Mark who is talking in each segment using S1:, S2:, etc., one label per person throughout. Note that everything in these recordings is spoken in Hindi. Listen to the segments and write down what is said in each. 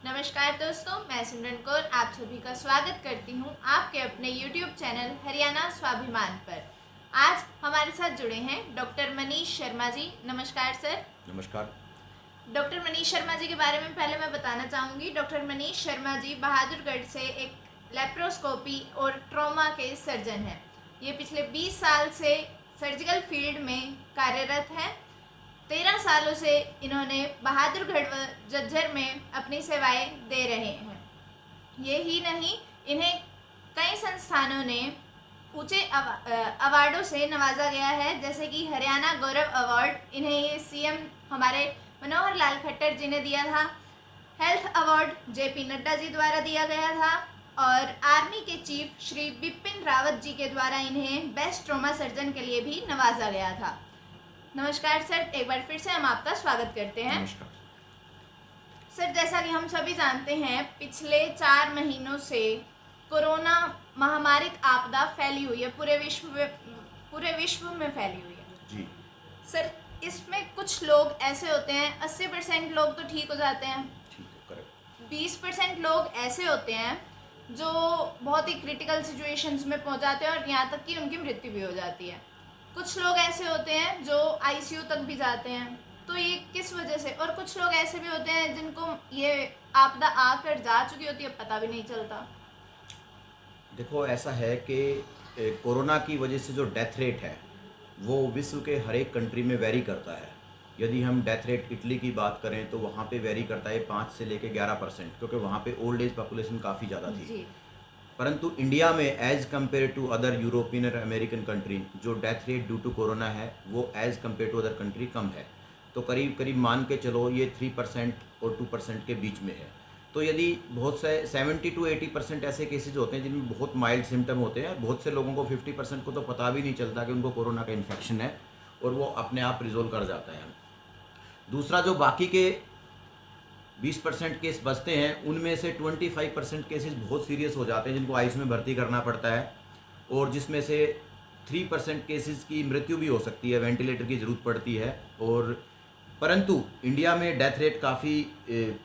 S1: नमस्कार दोस्तों, मैं सिमरन कौर आप सभी का स्वागत करती हूं आपके अपने YouTube चैनल हरियाणा स्वाभिमान पर। आज हमारे साथ जुड़े हैं डॉक्टर मनीष शर्मा जी। नमस्कार सर।
S2: नमस्कार।
S1: डॉक्टर मनीष शर्मा जी के बारे में पहले मैं बताना चाहूँगी। डॉक्टर मनीष शर्मा जी बहादुरगढ़ से एक लेप्रोस्कोपी और ट्रॉमा के सर्जन हैं। ये पिछले 20 साल से सर्जिकल फील्ड में कार्यरत हैं। 13 सालों से इन्होंने बहादुरगढ़ व झज्जर में अपनी सेवाएं दे रहे हैं। ये ही नहीं, इन्हें कई संस्थानों ने ऊंचे अवार्डों से नवाजा गया है, जैसे कि हरियाणा गौरव अवार्ड इन्हें ये सीएम हमारे मनोहर लाल खट्टर जी ने दिया था। Health award JP Nadda ji द्वारा दिया गया था और आर्मी के चीफ श्री बिपिन रावत जी के द्वारा इन्हें बेस्ट ट्रॉमा सर्जन के लिए भी नवाजा गया था। नमस्कार सर, एक बार फिर से हम आपका स्वागत करते हैं।
S2: नमस्कार
S1: सर, जैसा कि हम सभी जानते हैं, पिछले 4 महीनों से कोरोना महामारी आपदा फैली हुई है, पूरे विश्व में फैली हुई है
S2: जी।
S1: सर, इसमें कुछ लोग ऐसे होते हैं, 80% लोग तो ठीक हो जाते हैं,
S2: ठीक है, करेक्ट।
S1: 20% लोग ऐसे होते हैं जो बहुत ही क्रिटिकल सिचुएशंस में पहुंच जाते हैं और यहाँ तक कि उनकी मृत्यु भी हो जाती है। कुछ लोग ऐसे होते हैं जो आईसीयू तक भी जाते हैं, तो ये किस वजह से? और कुछ लोग ऐसे भी होते हैं जिनको ये आपदा आकर जा चुकी होती है, पता भी नहीं चलता।
S2: देखो, ऐसा है कि कोरोना की वजह से जो डेथ रेट है वो विश्व के हर एक कंट्री में वेरी करता है। यदि हम डेथ रेट इटली की बात करें तो वहाँ पे वेरी करता है 5 से लेके 11%, क्योंकि वहाँ पे ओल्ड एज पॉपुलेशन काफ़ी ज़्यादा थी।
S1: जी।
S2: परंतु इंडिया में as compare to other European और अमेरिकन कंट्री जो death rate due to corona है वो as compare to other country कम है। तो करीब करीब मान के चलो ये 3% और 2% के बीच में है। तो यदि बहुत से 70 to 80% ऐसे केसेज होते हैं जिनमें बहुत माइल्ड सिम्टम होते हैं, बहुत से लोगों को 50% को तो पता भी नहीं चलता कि उनको कोरोना का इन्फेक्शन है और वो अपने आप रिजोल्व कर जाता है। दूसरा, जो बाकी के 20% केस बचते हैं उनमें से 25% केसेस बहुत सीरियस हो जाते हैं जिनको आईसीयू में भर्ती करना पड़ता है, और जिसमें से 3% केसेस की मृत्यु भी हो सकती है, वेंटिलेटर की ज़रूरत पड़ती है। और परंतु इंडिया में डेथ रेट काफ़ी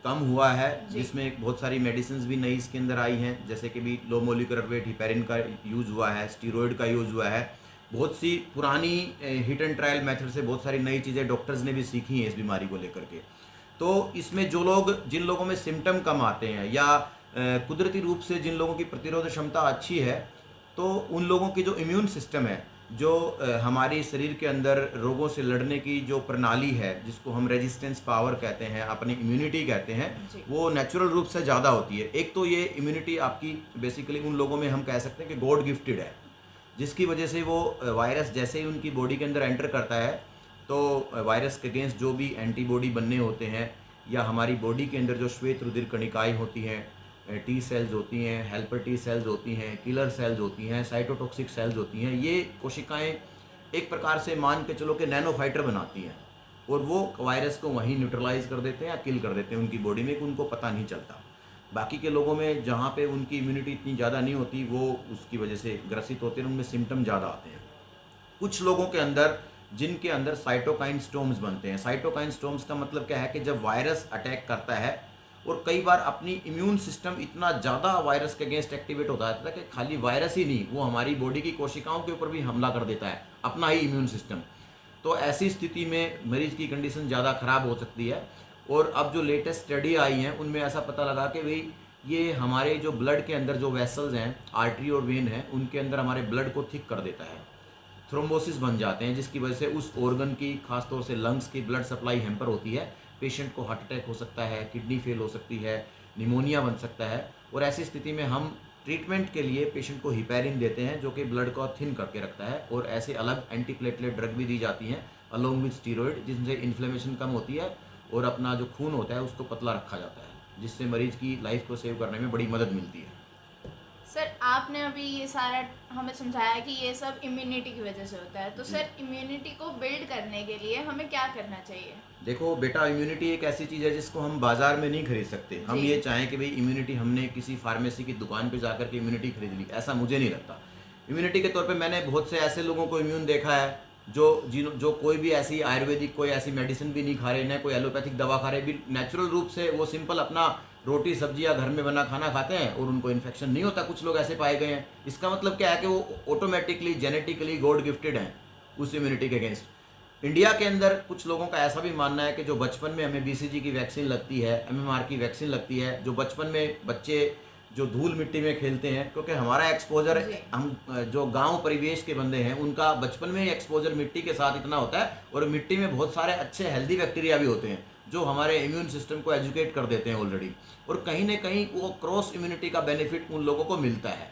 S2: कम हुआ है, जिसमें बहुत सारी मेडिसिन भी नई इसके अंदर आई हैं, जैसे कि भी लो मोलिकुलर वेट हिपेरिन का यूज़ हुआ है, स्टीरॉयड का यूज़ हुआ है। बहुत सी पुरानी हिट एंड ट्रायल मेथड से बहुत सारी नई चीज़ें डॉक्टर्स ने भी सीखी हैं इस बीमारी को लेकर के। तो इसमें जिन लोगों में सिम्टम कम आते हैं या कुदरती रूप से जिन लोगों की प्रतिरोध क्षमता अच्छी है, तो उन लोगों की जो इम्यून सिस्टम है, जो हमारे शरीर के अंदर रोगों से लड़ने की जो प्रणाली है, जिसको हम रेजिस्टेंस पावर कहते हैं, अपनी इम्यूनिटी कहते हैं, वो नेचुरल रूप से ज़्यादा होती है। एक तो ये इम्यूनिटी आपकी बेसिकली उन लोगों में हम कह सकते हैं कि गॉड गिफ्टेड है, जिसकी वजह से वो वायरस जैसे ही उनकी बॉडी के अंदर एंटर करता है तो वायरस के अगेंस्ट जो भी एंटीबॉडी बनने होते हैं, या हमारी बॉडी के अंदर जो श्वेत रुधिर कणिकाएँ होती हैं, टी सेल्स होती हैं, हेल्पर टी सेल्स होती हैं, किलर सेल्स होती हैं, साइटोटॉक्सिक सेल्स होती हैं, ये कोशिकाएं एक प्रकार से मान के चलो कि नैनो फाइटर बनाती हैं और वो वायरस को वहीं न्यूट्रलाइज कर देते हैं या किल कर देते हैं उनकी बॉडी में, कि उनको पता नहीं चलता। बाकी के लोगों में जहाँ पे उनकी इम्यूनिटी इतनी ज़्यादा नहीं होती, वो उसकी वजह से ग्रसित होते हैं, उनमें सिम्टम ज़्यादा आते हैं। कुछ लोगों के अंदर जिनके अंदर साइटोकाइन स्टॉर्म्स बनते हैं। साइटोकाइन स्टॉर्म्स का मतलब क्या है कि जब वायरस अटैक करता है और कई बार अपनी इम्यून सिस्टम इतना ज़्यादा वायरस के अगेंस्ट एक्टिवेट हो जाता है कि खाली वायरस ही नहीं, वो हमारी बॉडी की कोशिकाओं के ऊपर भी हमला कर देता है, अपना ही इम्यून सिस्टम। तो ऐसी स्थिति में मरीज की कंडीशन ज़्यादा ख़राब हो सकती है। और अब जो लेटेस्ट स्टडी आई हैं उनमें ऐसा पता लगा कि भाई ये हमारे जो ब्लड के अंदर जो वेसल्स हैं, आर्टरी और वेन हैं, उनके अंदर हमारे ब्लड को थिक कर देता है, थ्रोम्बोसिस बन जाते हैं, जिसकी वजह से उस ऑर्गन की, खासतौर से लंग्स की ब्लड सप्लाई हैम्पर होती है। पेशेंट को हार्ट अटैक हो सकता है, किडनी फेल हो सकती है, निमोनिया बन सकता है। और ऐसी स्थिति में हम ट्रीटमेंट के लिए पेशेंट को हिपेरिन देते हैं, जो कि ब्लड को थिन करके रखता है, और ऐसे अलग एंटीप्लेटलेट ड्रग भी दी जाती हैं अलोंग विद स्टीरॉयड, जिनसे इन्फ्लेमेशन कम होती है और अपना जो खून होता है उसको पतला रखा जाता है, जिससे मरीज की लाइफ को सेव करने में बड़ी मदद मिलती है।
S1: सर, आपने अभी ये सारा हमें समझाया कि ये सब इम्यूनिटी की वजह से होता है, तो सर इम्यूनिटी को बिल्ड करने के लिए हमें क्या करना चाहिए?
S2: देखो बेटा, इम्यूनिटी एक ऐसी चीज़ है जिसको हम बाजार में नहीं खरीद सकते। हम ये चाहें कि भाई इम्यूनिटी हमने किसी फार्मेसी की दुकान पे जाकर के इम्यूनिटी खरीद ली, ऐसा मुझे नहीं लगता। इम्यूनिटी के तौर पे मैंने बहुत से ऐसे लोगों को इम्यून देखा है जो कोई भी ऐसी आयुर्वेदिक कोई ऐसी मेडिसिन भी नहीं खा रहे, ना कोई एलोपैथिक दवा खा रहे, भी नेचुरल रूप से वो सिंपल अपना रोटी सब्जियां घर में बना खाना खाते हैं और उनको इन्फेक्शन नहीं होता। कुछ लोग ऐसे पाए गए हैं। इसका मतलब क्या है कि वो ऑटोमेटिकली जेनेटिकली गॉड गिफ्टेड हैं उस इम्यूनिटी के अगेंस्ट। इंडिया के अंदर कुछ लोगों का ऐसा भी मानना है कि जो बचपन में हमें BCG की वैक्सीन लगती है, MMR की वैक्सीन लगती है, जो बचपन में बच्चे जो धूल मिट्टी में खेलते हैं, क्योंकि हमारा एक्सपोजर, हम जो गांव परिवेश के बंदे हैं उनका बचपन में ही एक्सपोजर मिट्टी के साथ इतना होता है, और मिट्टी में बहुत सारे अच्छे हेल्दी बैक्टीरिया भी होते हैं जो हमारे इम्यून सिस्टम को एजुकेट कर देते हैं ऑलरेडी, और कहीं ना कहीं वो क्रॉस इम्यूनिटी का बेनिफिट उन लोगों को मिलता है।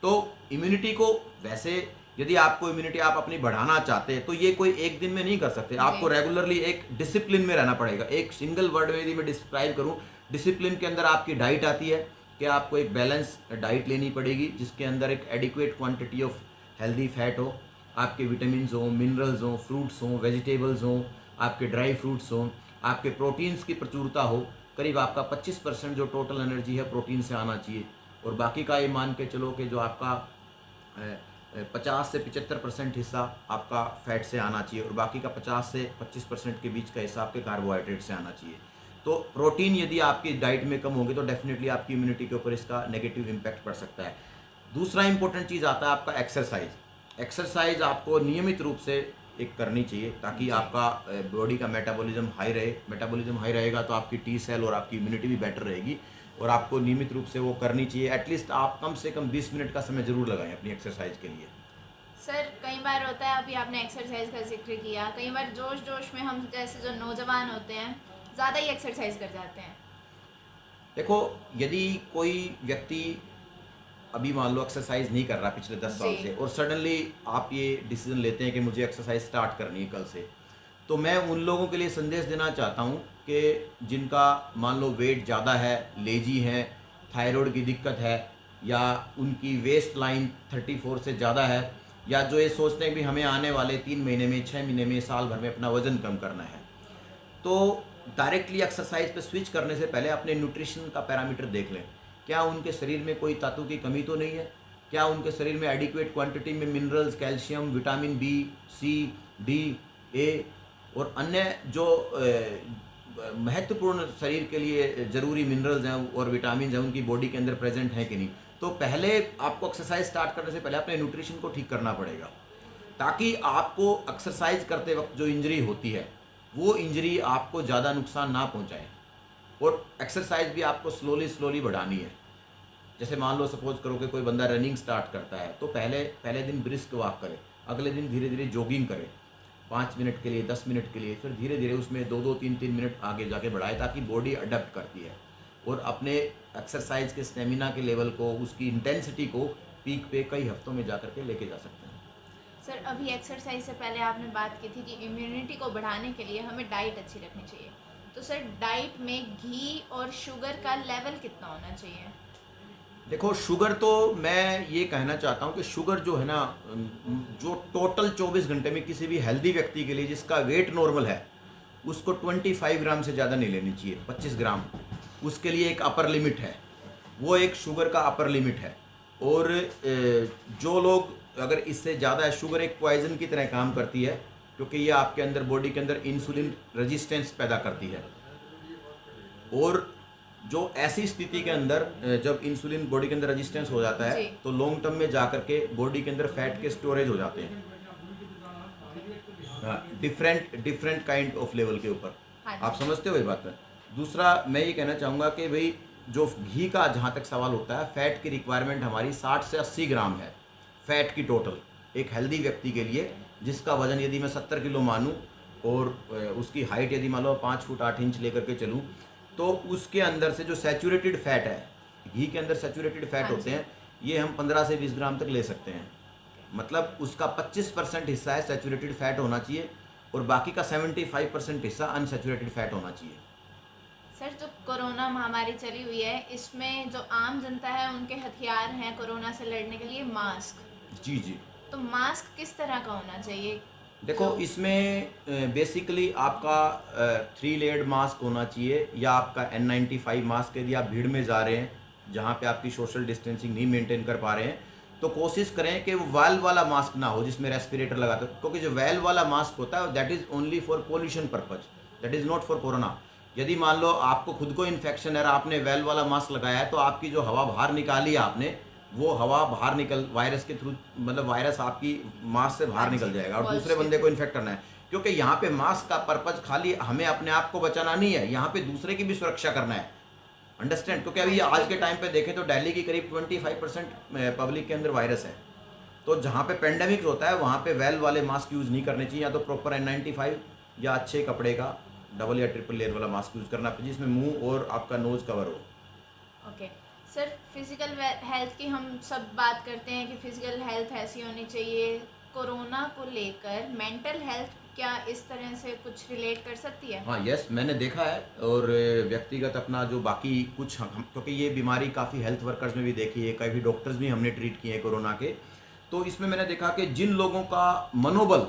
S2: तो इम्यूनिटी को वैसे यदि आपको इम्यूनिटी आप अपनी बढ़ाना चाहते हैं तो ये कोई एक दिन में नहीं कर सकते। आपको रेगुलरली एक डिसिप्लिन में रहना पड़ेगा। एक सिंगल वर्ड में यदि मैं डिस्क्राइब करूं, डिसिप्लिन के अंदर आपकी डाइट आती है कि आपको एक बैलेंस डाइट लेनी पड़ेगी जिसके अंदर एक adequate quantity of healthy fat हो, आपके विटामिन हो, मिनरल्स हो, फ्रूट्स हो, वेजिटेबल्स हो, आपके ड्राई फ्रूट्स हो, आपके प्रोटीन्स की प्रचुरता हो। करीब आपका 25% जो टोटल एनर्जी है प्रोटीन से आना चाहिए, और बाकी का ये मान के चलो कि जो आपका 50 से 75% हिस्सा आपका फैट से आना चाहिए, और बाकी का 50 से 25% के बीच का हिस्सा आपके कार्बोहाइड्रेट से आना चाहिए। तो प्रोटीन यदि आपकी डाइट में कम होगी तो डेफिनेटली आपकी इम्यूनिटी के ऊपर इसका नेगेटिव इम्पैक्ट पड़ सकता है। दूसरा इंपॉर्टेंट चीज़ आता है आपका एक्सरसाइज। एक्सरसाइज आपको नियमित रूप से एक करनी चाहिए ताकि आपका बॉडी का मेटाबॉलिज्म हाई रहे। मेटाबॉलिज्म हाई रहेगा तो आपकी T सेल और आपकी इम्यूनिटी भी बेटर रहेगी, और आपको नियमित रूप से वो करनी चाहिए। एटलीस्ट आप कम से कम 20 मिनट का समय जरूर लगाएं अपनी एक्सरसाइज के लिए।
S1: सर कई बार होता है, अभी आपने एक्सरसाइज का जिक्र किया, कई बार जोश जोश में हम जैसे जो नौजवान होते हैं ज़्यादा ही एक्सरसाइज कर जाते हैं।
S2: देखो, यदि कोई व्यक्ति अभी मान लो एक्सरसाइज नहीं कर रहा पिछले 10 साल से, और सडनली आप ये डिसीजन लेते हैं कि मुझे एक्सरसाइज स्टार्ट करनी है कल से, तो मैं उन लोगों के लिए संदेश देना चाहता हूँ कि जिनका मान लो वेट ज़्यादा है, लेजी हैं, थायराइड की दिक्कत है, या उनकी वेस्ट लाइन 34 से ज़्यादा है, या जो ये सोचते हैं कि हमें आने वाले 3 महीने में, 6 महीने में, साल भर में अपना वज़न कम करना है, तो डायरेक्टली एक्सरसाइज पे स्विच करने से पहले अपने न्यूट्रिशन का पैरामीटर देख लें। क्या उनके शरीर में कोई तत्व की कमी तो नहीं है? क्या उनके शरीर में एडिक्वेट क्वांटिटी में minerals, calcium, vitamin B, C, D, A और अन्य जो महत्वपूर्ण शरीर के लिए ज़रूरी मिनरल्स हैं और विटामिन हैं उनकी बॉडी के अंदर प्रेजेंट हैं कि नहीं? तो पहले आपको एक्सरसाइज स्टार्ट करने से पहले अपने न्यूट्रिशन को ठीक करना पड़ेगा, ताकि आपको एक्सरसाइज करते वक्त जो इंजरी होती है वो इंजरी आपको ज़्यादा नुकसान ना पहुंचाए। और एक्सरसाइज भी आपको स्लोली बढ़ानी है। जैसे मान लो सपोज करो कि कोई बंदा रनिंग स्टार्ट करता है, तो पहले दिन ब्रिस्क वॉक करे, अगले दिन धीरे धीरे जॉगिंग करे 5 मिनट के लिए, 10 मिनट के लिए, फिर धीरे धीरे उसमें 2-2, 3-3 मिनट आगे जाके बढ़ाए, ताकि बॉडी अडेप्ट करती है और अपने एक्सरसाइज के स्टेमिना के लेवल को, उसकी इंटेंसिटी को पीक पे कई हफ्तों में जा करके लेके जा सकते हैं।
S1: सर अभी एक्सरसाइज से पहले आपने बात की थी कि इम्यूनिटी को बढ़ाने के लिए हमें डाइट अच्छी रखनी चाहिए, तो सर डाइट में घी और शुगर का लेवल कितना होना चाहिए?
S2: देखो, शुगर तो मैं ये कहना चाहता हूँ कि शुगर जो है ना, जो टोटल 24 घंटे में किसी भी हेल्दी व्यक्ति के लिए जिसका वेट नॉर्मल है उसको 25 ग्राम से ज़्यादा नहीं लेनी चाहिए। 25 ग्राम उसके लिए एक अपर लिमिट है, वो एक शुगर का अपर लिमिट है। और जो लोग अगर इससे ज़्यादा है, शुगर एक पॉइजन की तरह काम करती है, क्योंकि ये आपके अंदर बॉडी के अंदर इंसुलिन रेजिस्टेंस पैदा करती है, और जो ऐसी स्थिति के अंदर जब इंसुलिन बॉडी के अंदर रेजिस्टेंस हो जाता है तो लॉन्ग टर्म में जा करके बॉडी के अंदर फैट के स्टोरेज हो जाते हैं डिफरेंट काइंड ऑफ लेवल के ऊपर। आप समझते हो ये बात है। दूसरा मैं ये कहना चाहूँगा कि भाई जो घी का जहाँ तक सवाल होता है, फैट की रिक्वायरमेंट हमारी 60 से 80 ग्राम है फैट की टोटल एक हेल्दी व्यक्ति के लिए, जिसका वजन यदि मैं 70 किलो मानूँ और उसकी हाइट यदि मान लो 5 फुट 8 इंच लेकर के चलूँ, तो उसके अंदर से जो सैचुरेटेड फैट है, घी के अंदर सैचुरेटेड फैट होते हैं, ये हम 15 से 20 ग्राम तक ले सकते हैं। मतलब उसका 25% हिस्सा है सैचुरेटेड फैट होना चाहिए, और बाकी का 75% हिस्सा अनसैचुरेटेड फैट होना चाहिए।
S1: सर जो कोरोना महामारी चली हुई है, इसमें जो आम जनता है उनके हथियार हैं कोरोना से लड़ने के लिए मास्क।
S2: जी।
S1: तो मास्क किस तरह का होना चाहिए?
S2: देखो, इसमें बेसिकली आपका 3 लेयर्ड मास्क होना चाहिए, या आपका N95 मास्क। यदि आप भीड़ में जा रहे हैं जहाँ पे आपकी सोशल डिस्टेंसिंग नहीं मेंटेन कर पा रहे हैं, तो कोशिश करें कि वो वाल्व वाला मास्क ना हो जिसमें रेस्पिरेटर लगाते हो, क्योंकि जो वाल्व वाला मास्क होता है that is only for pollution purpose, that is not for corona. यदि मान लो आपको खुद को इन्फेक्शन है और आपने वेल वाला मास्क लगाया है, तो आपकी जो हवा बाहर निकाली है आपने, वो हवा बाहर निकल वायरस के थ्रू, मतलब वायरस आपकी मास्क से बाहर
S1: हाँ
S2: निकल
S1: जी,
S2: जाएगा और
S1: बहुत
S2: दूसरे
S1: सही।
S2: बंदे को इन्फेक्ट करना है। क्योंकि यहाँ पे मास्क का पर्पज खाली हमें अपने आप को बचाना नहीं है, यहाँ पे दूसरे की भी सुरक्षा करना है। अंडरस्टैंड? क्योंकि अभी
S1: हाँ जी,
S2: आज के टाइम पे देखें तो दिल्ली की करीब 25% पब्लिक के अंदर वायरस है। तो जहाँ पे पेंडेमिक होता है वहाँ पे वेल वाले मास्क यूज़ नहीं करने चाहिए, या तो प्रॉपर N95 या अच्छे कपड़े का डबल या ट्रिपल लेयर वाला मास्क यूज़ करना चाहिए जिसमें मुंह और आपका नोज़ कवर हो।
S1: ओके सर, फिजिकल हेल्थ की हम सब बात करते हैं कि फिजिकल हेल्थ ऐसी होनी चाहिए। कोरोना को लेकर मेंटल हेल्थ क्या इस तरह से कुछ रिलेट कर सकती है?
S2: हाँ यस, मैंने देखा है। और व्यक्तिगत अपना जो बाकी कुछ क्योंकि ये बीमारी काफ़ी हेल्थ वर्कर्स में भी देखी है, काफ़ी डॉक्टर्स भी हमने ट्रीट किए हैं कोरोना के। तो इसमें मैंने देखा कि जिन लोगों का मनोबल,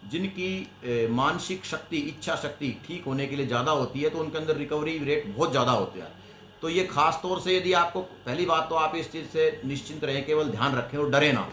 S2: जिनकी मानसिक शक्ति, इच्छा शक्ति ठीक होने के लिए ज़्यादा होती है, तो उनके अंदर रिकवरी रेट बहुत ज़्यादा होते हैं। तो ये खास तौर से यदि आपको, पहली बात तो आप इस चीज़ से निश्चिंत रहें, केवल ध्यान रखें और डरे ना।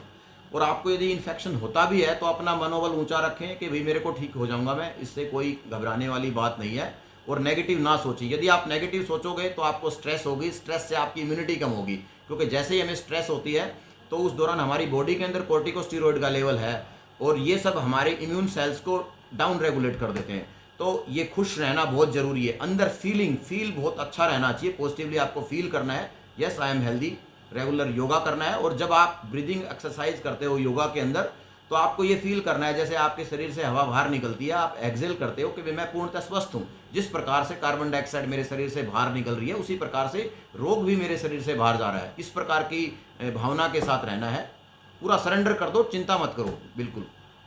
S2: और आपको यदि इन्फेक्शन होता भी है तो अपना मनोबल ऊंचा रखें कि भाई मेरे को ठीक हो जाऊंगा मैं, इससे कोई घबराने वाली बात नहीं है। और नेगेटिव ना सोचिए। यदि आप नेगेटिव सोचोगे तो आपको स्ट्रेस होगी, स्ट्रेस से आपकी इम्यूनिटी कम होगी, क्योंकि जैसे ही हमें स्ट्रेस होती है तो उस दौरान हमारी बॉडी के अंदर कोर्टिकोस्टेरॉइड का लेवल है और ये सब हमारे इम्यून सेल्स को डाउन रेगुलेट कर देते हैं। तो ये खुश रहना बहुत ज़रूरी है। अंदर फील बहुत अच्छा रहना चाहिए, पॉजिटिवली आपको फील करना है, yes I am healthy. Regular yoga करना है, और जब आप ब्रीदिंग एक्सरसाइज करते हो योगा के अंदर, तो आपको ये फील करना है जैसे आपके शरीर से हवा बाहर निकलती है, आप एक्सेल करते हो कि भाई मैं पूर्णतः स्वस्थ हूँ। जिस प्रकार से कार्बन डाइऑक्साइड मेरे शरीर से बाहर निकल रही है, उसी प्रकार से रोग भी मेरे शरीर से बाहर जा रहा है। इस प्रकार की भावना के साथ रहना है। पूरा सरेंडर कर दो, चिंता मत करो, बिल्कुल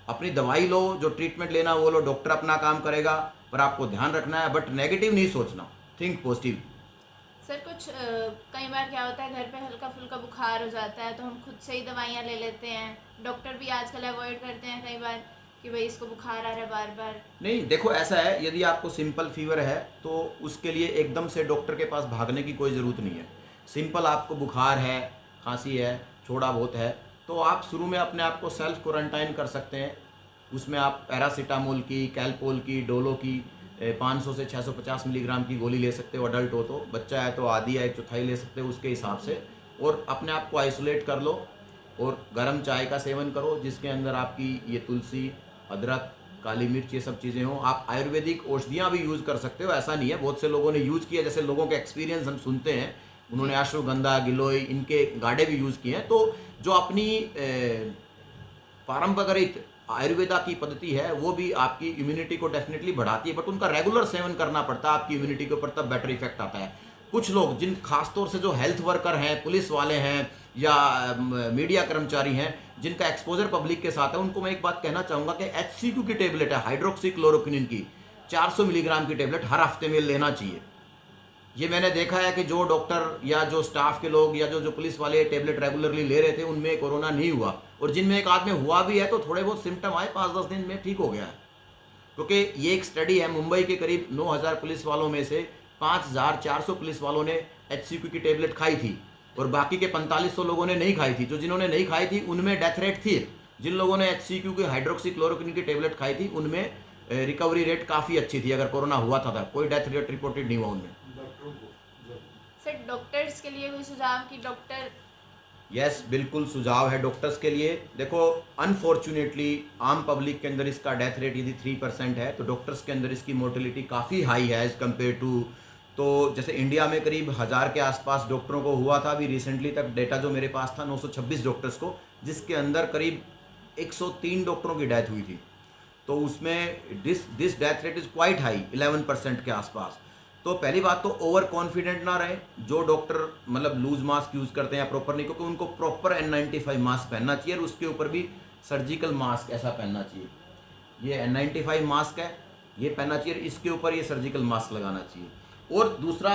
S2: अपनी दवाई लो, जो ट्रीटमेंट लेना वो लो, डॉक्टर अपना काम करेगा, पर आपको ध्यान रखना है, बट नेगेटिव नहीं सोचना, थिंक पॉजिटिव।
S1: सर कुछ कई बार क्या होता है, घर पे हल्का फुल्का बुखार हो जाता है तो हम खुद से ही दवाइयाँ ले लेते हैं। डॉक्टर भी आजकल अवॉइड करते हैं कई बार कि भाई इसको बुखार आ रहा है बार बार।
S2: नहीं देखो, ऐसा है, यदि आपको सिंपल फीवर है तो उसके लिए एकदम से डॉक्टर के पास भागने की कोई ज़रूरत नहीं है। सिंपल आपको बुखार है, खांसी है, थोड़ा बहुत है, तो आप शुरू में अपने आप को सेल्फ क्वारंटाइन कर सकते हैं। उसमें आप पैरासीटामोल की, कैलपोल की, डोलो की 500 से 650 मिलीग्राम की गोली ले सकते हो। अडल्ट हो तो, बच्चा है तो आधी या एक चौथाई ले सकते हो उसके हिसाब से। और अपने आप को आइसोलेट कर लो और गर्म चाय का सेवन करो जिसके अंदर आपकी ये तुलसी, अदरक, काली मिर्च, ये सब चीज़ें हों। आप आयुर्वेदिक औषधियाँ भी यूज़ कर सकते हो, ऐसा नहीं है, बहुत से लोगों ने यूज़ किया, जैसे लोगों के एक्सपीरियंस हम सुनते हैं, उन्होंने अश्वगंधा, गिलोय, इनके गाढ़े भी यूज़ किए हैं। तो जो अपनी पारंपरिक आयुर्वेदा की पद्धति है वो भी आपकी इम्यूनिटी को डेफिनेटली बढ़ाती है, बट उनका रेगुलर सेवन करना पड़ता है आपकी इम्यूनिटी के ऊपर, तब बेटर इफेक्ट आता है। कुछ लोग जिन खासतौर से जो हेल्थ वर्कर हैं, पुलिस वाले हैं या मीडिया कर्मचारी हैं, जिनका एक्सपोजर पब्लिक के साथ है, उनको मैं एक बात कहना चाहूँगा कि HCQ की टेबलेट है, हाइड्रोक्सी क्लोरोक्विनिन की 400 मिलीग्राम की टेबलेट हर हफ्ते में लेना चाहिए। ये मैंने देखा है कि जो डॉक्टर या जो स्टाफ के लोग या जो पुलिस वाले टेबलेट रेगुलरली ले रहे थे उनमें कोरोना नहीं हुआ, और जिनमें एक आध में हुआ भी है तो थोड़े बहुत सिम्टम आए, 5-10 दिन में ठीक हो गया है। क्योंकि ये एक स्टडी है, मुंबई के करीब 9000 पुलिस वालों में से 5400 पुलिस वालों ने HCQ की टेबलेट खाई थी और बाकी के 4500 लोगों ने नहीं खाई थी। जो जिन्होंने नहीं खाई थी उनमें डेथ रेट थी, जिन लोगों ने HCQ की हाइड्रोक्सी क्लोरोक्विनिन की टेबलेट खाई थी उनमें रिकवरी रेट काफ़ी अच्छी थी। अगर कोरोना हुआ था कोई डेथ रेट रिपोर्टेड नहीं हुआ उनमें।
S1: सर डॉक्टर्स के लिए कोई सुझाव कि डॉक्टर?
S2: यस बिल्कुल सुझाव है डॉक्टर्स के लिए। देखो अनफॉर्चुनेटली आम पब्लिक के अंदर इसका डेथ रेट यदि 3% है तो डॉक्टर्स के अंदर इसकी मोर्टेलिटी काफ़ी हाई है एज़ कम्पेयर टू, तो जैसे इंडिया में करीब 1000 के आसपास डॉक्टरों को हुआ था। अभी रिसेंटली तक डेटा जो मेरे पास था 926 डॉक्टर्स को, जिसके अंदर करीब 103 डॉक्टरों की डेथ हुई थी। तो उसमें this death rate is quite high, 11% के आसपास। तो पहली बात तो ओवर कॉन्फिडेंट ना रहे। जो डॉक्टर मतलब लूज मास्क यूज़ करते हैं प्रॉपर नहीं, क्योंकि उनको प्रॉपर N95 मास्क पहनना चाहिए और उसके ऊपर भी सर्जिकल मास्क ऐसा पहनना चाहिए। ये N95 मास्क है, ये पहनना चाहिए, इसके ऊपर ये सर्जिकल मास्क लगाना चाहिए। और दूसरा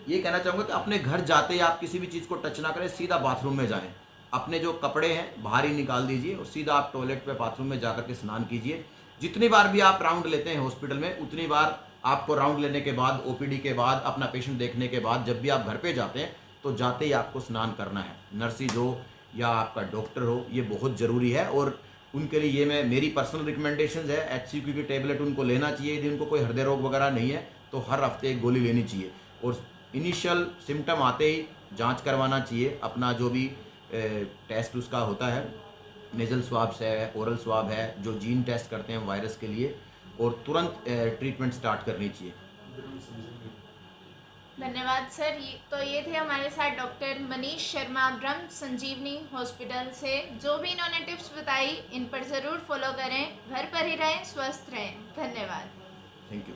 S2: ये कहना चाहूँगा कि अपने घर जाते ही आप किसी भी चीज़ को टच ना करें, सीधा बाथरूम में जाएँ। अपने जो कपड़े हैं बाहर ही निकाल दीजिए और सीधा आप टॉयलेट पे, बाथरूम में जाकर के स्नान कीजिए। जितनी बार भी आप राउंड लेते हैं हॉस्पिटल में, उतनी बार आपको राउंड लेने के बाद, OPD के बाद, अपना पेशेंट देखने के बाद, जब भी आप घर पे जाते हैं तो जाते ही आपको स्नान करना है। नर्सिज हो या आपका डॉक्टर हो, ये बहुत ज़रूरी है। और उनके लिए ये मेरी पर्सनल रिकमेंडेशंस है, HCQ की टेबलेट उनको लेना चाहिए। यदि उनको कोई हृदय रोग वगैरह नहीं है तो हर हफ्ते एक गोली लेनी चाहिए। और इनिशियल सिम्टम आते ही जांच करवाना चाहिए, अपना जो भी टेस्ट उसका होता है, नेज़ल स्वाब्स है, ओरल स्वाब है, जो जीन टेस्ट करते हैं वायरस के लिए, और तुरंत ट्रीटमेंट स्टार्ट करनी चाहिए।
S1: धन्यवाद सर। ये थे हमारे साथ डॉक्टर मनीष शर्मा ब्रह्म संजीवनी हॉस्पिटल से। जो भी इन्होंने टिप्स बताई इन पर ज़रूर फॉलो करें, घर पर ही रहें, स्वस्थ रहें। धन्यवाद।
S2: Thank you.